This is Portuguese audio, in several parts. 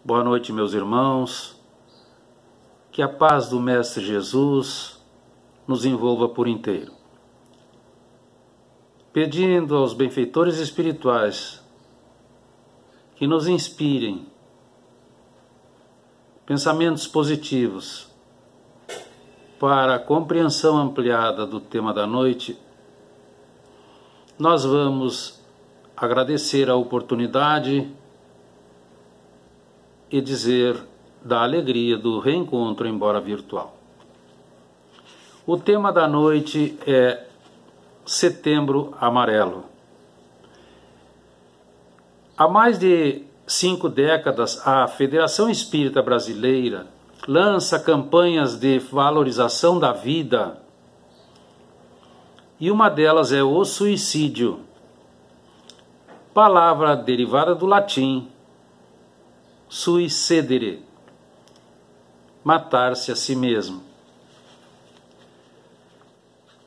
Boa noite, meus irmãos. Que a paz do Mestre Jesus nos envolva por inteiro. Pedindo aos benfeitores espirituais que nos inspirem pensamentos positivos para a compreensão ampliada do tema da noite, nós vamos agradecer a oportunidade e dizer da alegria do reencontro, embora virtual. O tema da noite é Setembro Amarelo. Há mais de 5 décadas, a Federação Espírita Brasileira lança campanhas de valorização da vida, e uma delas é o suicídio, palavra derivada do latim suicedere, matar-se a si mesmo.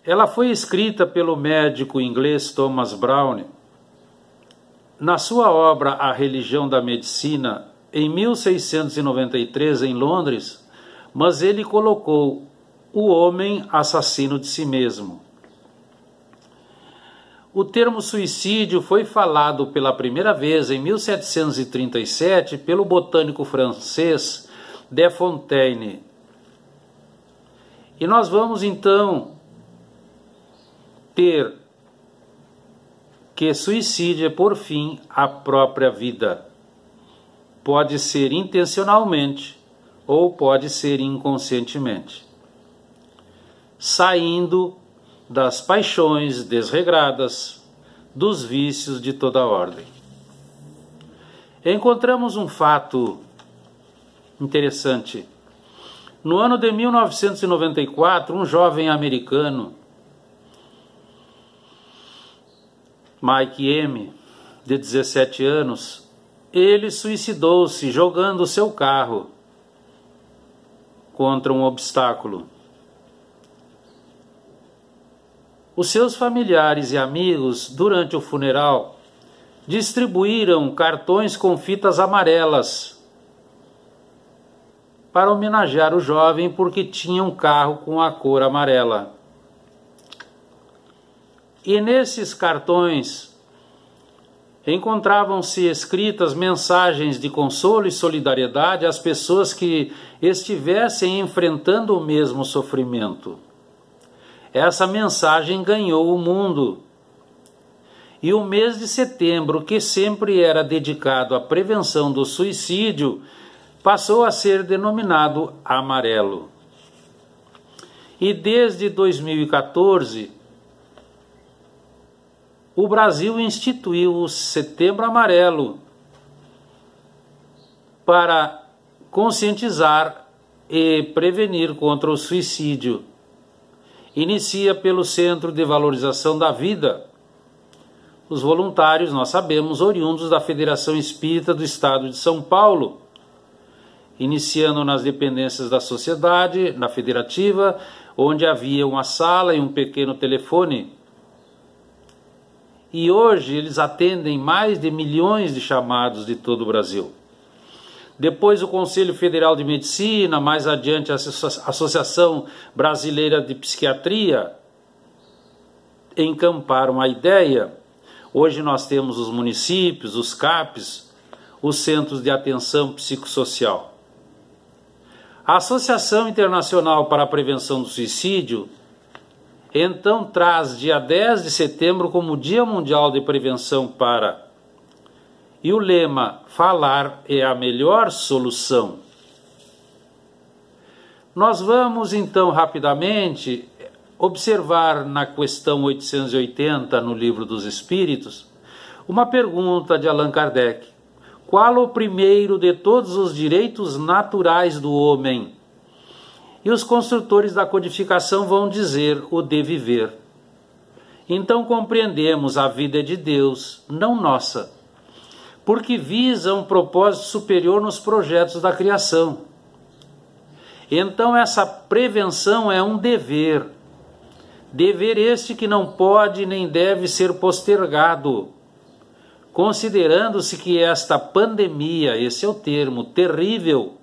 Ela foi escrita pelo médico inglês Thomas Browne na sua obra A Religião da Medicina, em 1693, em Londres, mas ele colocou o homem assassino de si mesmo. O termo suicídio foi falado pela primeira vez em 1737 pelo botânico francês De Fontaine. E nós vamos então ter que suicídio é, por fim, a própria vida. Pode ser intencionalmente ou pode ser inconscientemente, saindo das paixões desregradas, dos vícios de toda ordem. Encontramos um fato interessante. No ano de 1994, um jovem americano, Mike M., de 17 anos, ele suicidou-se jogando seu carro contra um obstáculo. Os seus familiares e amigos, durante o funeral, distribuíram cartões com fitas amarelas para homenagear o jovem porque tinha um carro com a cor amarela. E nesses cartões encontravam-se escritas mensagens de consolo e solidariedade às pessoas que estivessem enfrentando o mesmo sofrimento. Essa mensagem ganhou o mundo. E o mês de setembro, que sempre era dedicado à prevenção do suicídio, passou a ser denominado amarelo. E desde 2014, o Brasil instituiu o Setembro Amarelo para conscientizar e prevenir contra o suicídio. Inicia pelo Centro de Valorização da Vida. Os voluntários, nós sabemos, oriundos da Federação Espírita do Estado de São Paulo, iniciando nas dependências da sociedade, na federativa, onde havia uma sala e um pequeno telefone. E hoje eles atendem mais de milhões de chamados de todo o Brasil. Depois o Conselho Federal de Medicina, mais adiante a Associação Brasileira de Psiquiatria, encamparam a ideia. Hoje nós temos os municípios, os CAPs, os Centros de Atenção Psicossocial. A Associação Internacional para a Prevenção do Suicídio, então, traz dia 10 de setembro como Dia Mundial de Prevenção para... E o lema, falar é a melhor solução. Nós vamos então rapidamente observar na questão 880 no Livro dos Espíritos uma pergunta de Allan Kardec. Qual o primeiro de todos os direitos naturais do homem? E os construtores da codificação vão dizer o de viver. Então compreendemos a vida de Deus, não nossa, porque visa um propósito superior nos projetos da criação. Então essa prevenção é um dever. Dever este que não pode nem deve ser postergado, considerando-se que esta pandemia, esse é o termo, terrível,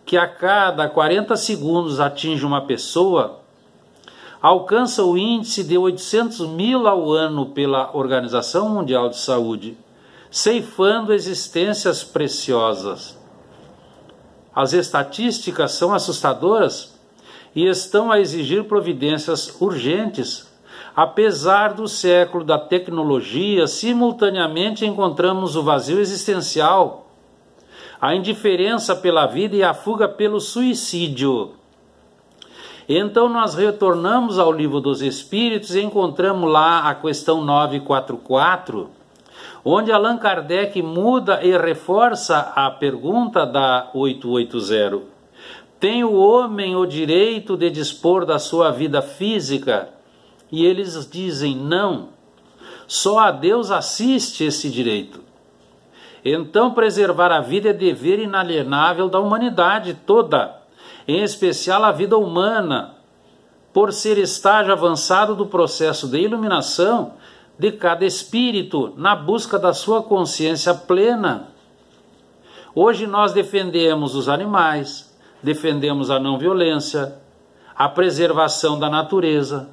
que a cada 40 segundos atinge uma pessoa, alcança o índice de 800 mil ao ano pela Organização Mundial de Saúde, ceifando existências preciosas. As estatísticas são assustadoras e estão a exigir providências urgentes. Apesar do século da tecnologia, simultaneamente encontramos o vazio existencial, a indiferença pela vida e a fuga pelo suicídio. Então nós retornamos ao Livro dos Espíritos e encontramos lá a questão 944, onde Allan Kardec muda e reforça a pergunta da 880. Tem o homem o direito de dispor da sua vida física? E eles dizem não. Só a Deus assiste esse direito. Então preservar a vida é dever inalienável da humanidade toda, em especial a vida humana, por ser estágio avançado do processo de iluminação de cada espírito na busca da sua consciência plena. Hoje nós defendemos os animais, defendemos a não violência, a preservação da natureza.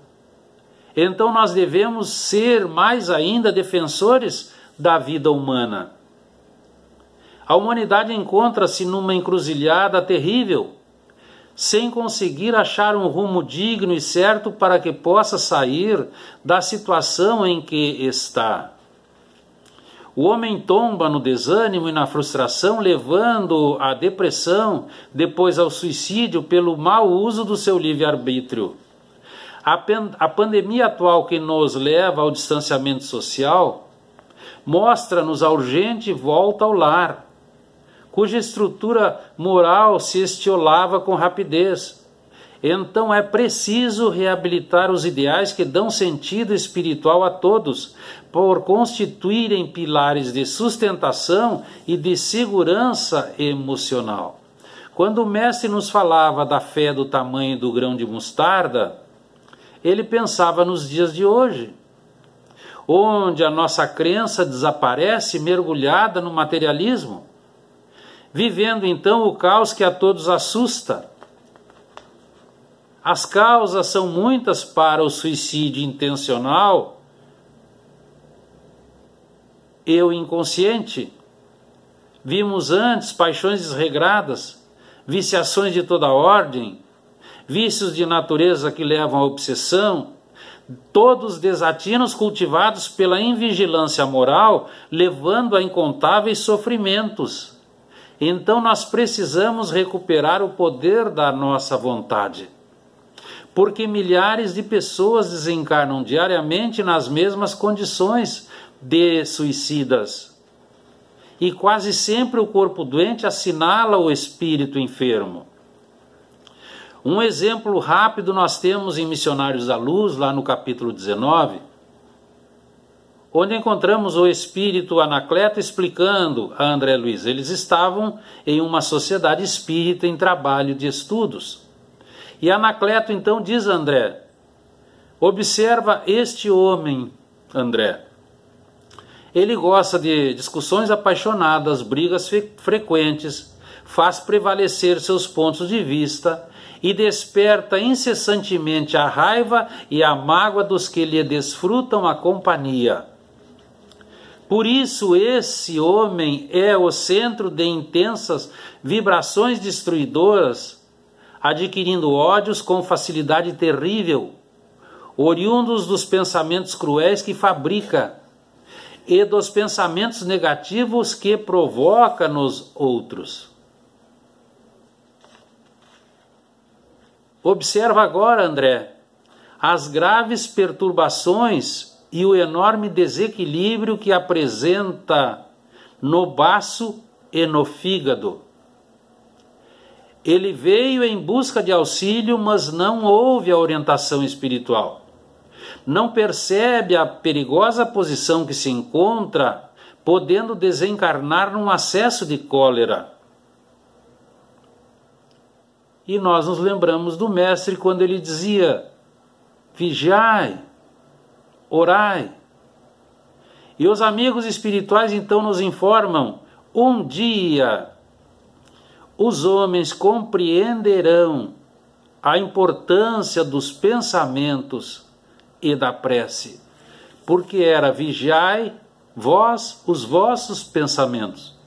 Então nós devemos ser mais ainda defensores da vida humana. A humanidade encontra-se numa encruzilhada terrível, sem conseguir achar um rumo digno e certo para que possa sair da situação em que está. O homem tomba no desânimo e na frustração, levando à depressão, depois ao suicídio pelo mau uso do seu livre-arbítrio. A pandemia atual que nos leva ao distanciamento social mostra-nos a urgente volta ao lar, cuja estrutura moral se estiolava com rapidez. Então é preciso reabilitar os ideais que dão sentido espiritual a todos, por constituírem pilares de sustentação e de segurança emocional. Quando o mestre nos falava da fé do tamanho do grão de mostarda, ele pensava nos dias de hoje, onde a nossa crença desaparece mergulhada no materialismo, vivendo então o caos que a todos assusta. As causas são muitas para o suicídio intencional e o inconsciente. Vimos antes paixões desregradas, viciações de toda ordem, vícios de natureza que levam à obsessão, todos desatinos cultivados pela invigilância moral, levando a incontáveis sofrimentos. Então nós precisamos recuperar o poder da nossa vontade, porque milhares de pessoas desencarnam diariamente nas mesmas condições de suicidas. E quase sempre o corpo doente assinala o espírito enfermo. Um exemplo rápido nós temos em Missionários da Luz, lá no capítulo 19, onde encontramos o espírito Anacleto explicando a André Luiz. Eles estavam em uma sociedade espírita em trabalho de estudos. E Anacleto então diz a André: observa este homem, André. Ele gosta de discussões apaixonadas, brigas frequentes, faz prevalecer seus pontos de vista e desperta incessantemente a raiva e a mágoa dos que lhe desfrutam a companhia. Por isso esse homem é o centro de intensas vibrações destruidoras, adquirindo ódios com facilidade terrível, oriundos dos pensamentos cruéis que fabrica e dos pensamentos negativos que provoca nos outros. Observa agora, André, as graves perturbações e o enorme desequilíbrio que apresenta no baço e no fígado. Ele veio em busca de auxílio, mas não houve a orientação espiritual. Não percebe a perigosa posição que se encontra, podendo desencarnar num acesso de cólera. E nós nos lembramos do mestre quando ele dizia: vigiai, orai. E os amigos espirituais então nos informam: um dia os homens compreenderão a importância dos pensamentos e da prece, porque era vigiai vós os vossos pensamentos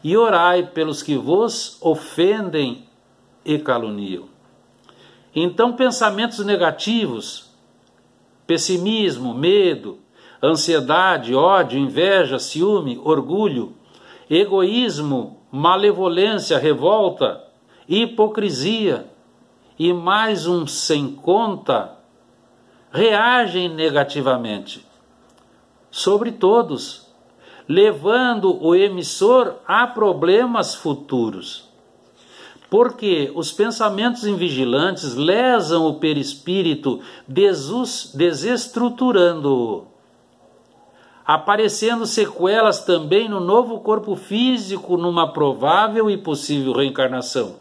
e orai pelos que vos ofendem e caluniam. Então, pensamentos negativos, pessimismo, medo, ansiedade, ódio, inveja, ciúme, orgulho, egoísmo, malevolência, revolta, hipocrisia e mais um sem conta, reagem negativamente sobre todos, levando o emissor a problemas futuros. Porque os pensamentos invigilantes lesam o perispírito, desestruturando-o, aparecendo sequelas também no novo corpo físico numa provável e possível reencarnação,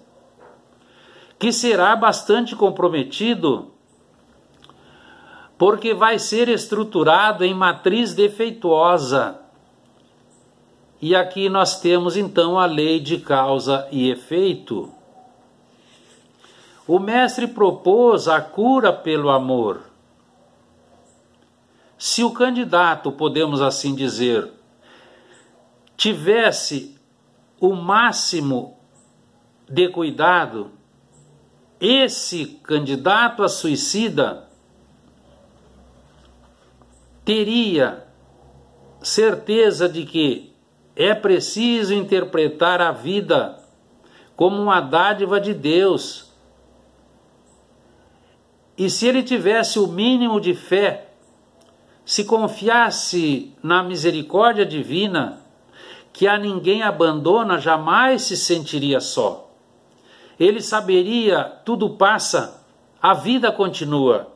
que será bastante comprometido, porque vai ser estruturado em matriz defeituosa. E aqui nós temos então a lei de causa e efeito. O mestre propôs a cura pelo amor. Se o candidato, podemos assim dizer, tivesse o máximo de cuidado, esse candidato a suicida teria certeza de que é preciso interpretar a vida como uma dádiva de Deus. E se ele tivesse o mínimo de fé, se confiasse na misericórdia divina, que a ninguém abandona, jamais se sentiria só. Ele saberia, tudo passa, a vida continua.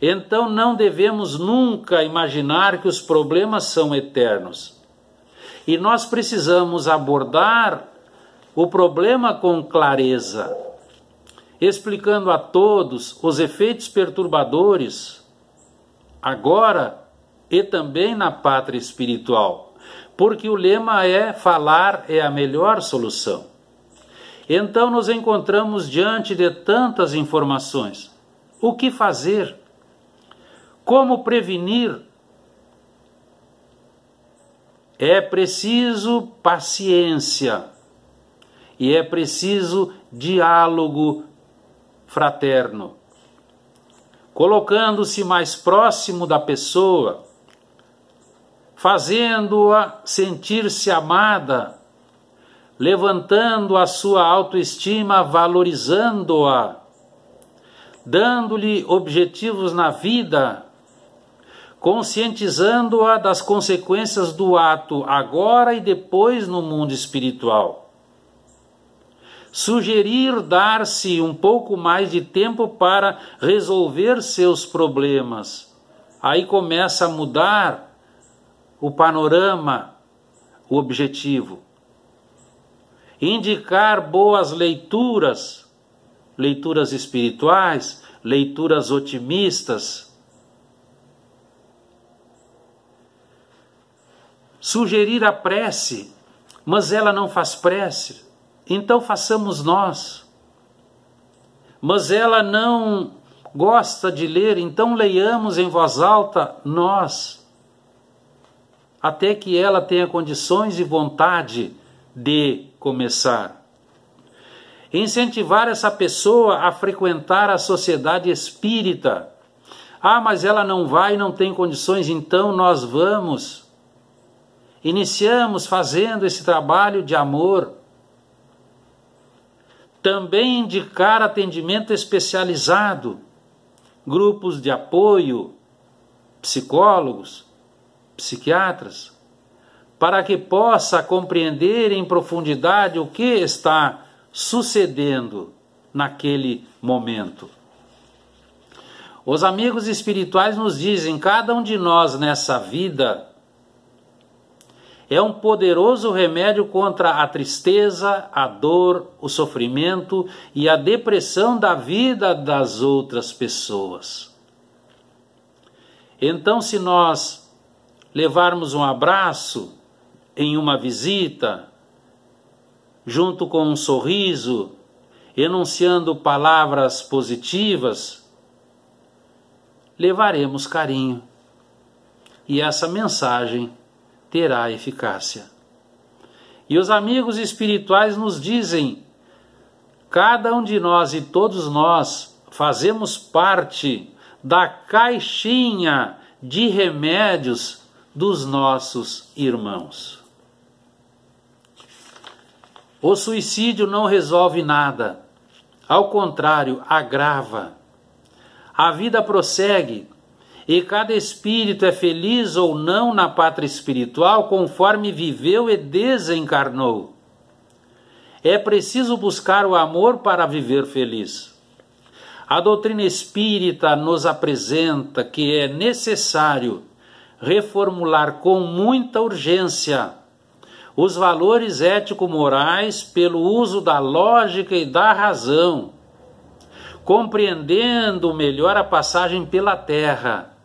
Então não devemos nunca imaginar que os problemas são eternos. E nós precisamos abordar o problema com clareza, explicando a todos os efeitos perturbadores, agora e também na pátria espiritual, porque o lema é: falar é a melhor solução. Então nos encontramos diante de tantas informações. O que fazer? Como prevenir? É preciso paciência e é preciso diálogo fraterno, colocando-se mais próximo da pessoa, fazendo-a sentir-se amada, levantando a sua autoestima, valorizando-a, dando-lhe objetivos na vida, conscientizando-a das consequências do ato agora e depois no mundo espiritual. Sugerir dar-se um pouco mais de tempo para resolver seus problemas. Aí começa a mudar o panorama, o objetivo. Indicar boas leituras, leituras espirituais, leituras otimistas. Sugerir a prece, mas ela não faz prece, então façamos nós. Mas ela não gosta de ler, então leiamos em voz alta nós, até que ela tenha condições e vontade de começar. Incentivar essa pessoa a frequentar a sociedade espírita. Ah, mas ela não vai, não tem condições, então nós vamos. Iniciamos fazendo esse trabalho de amor. Também indicar atendimento especializado, grupos de apoio, psicólogos, psiquiatras, para que possa compreender em profundidade o que está sucedendo naquele momento. Os amigos espirituais nos dizem: cada um de nós nessa vida é um poderoso remédio contra a tristeza, a dor, o sofrimento e a depressão da vida das outras pessoas. Então, se nós levarmos um abraço em uma visita, junto com um sorriso, enunciando palavras positivas, levaremos carinho e essa mensagem terá eficácia. E os amigos espirituais nos dizem: cada um de nós e todos nós fazemos parte da caixinha de remédios dos nossos irmãos. O suicídio não resolve nada, ao contrário, agrava. A vida prossegue e cada espírito é feliz ou não na pátria espiritual conforme viveu e desencarnou. É preciso buscar o amor para viver feliz. A doutrina espírita nos apresenta que é necessário reformular com muita urgência os valores ético-morais pelo uso da lógica e da razão, compreendendo melhor a passagem pela Terra,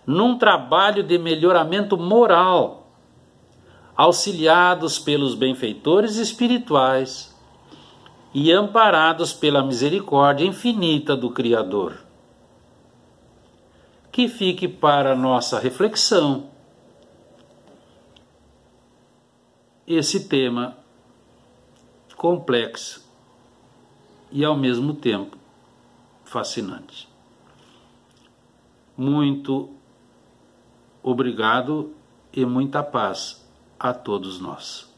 num trabalho de melhoramento moral, auxiliados pelos benfeitores espirituais e amparados pela misericórdia infinita do Criador. Que fique para nossa reflexão esse tema complexo e ao mesmo tempo fascinante. Muito obrigado e muita paz a todos nós.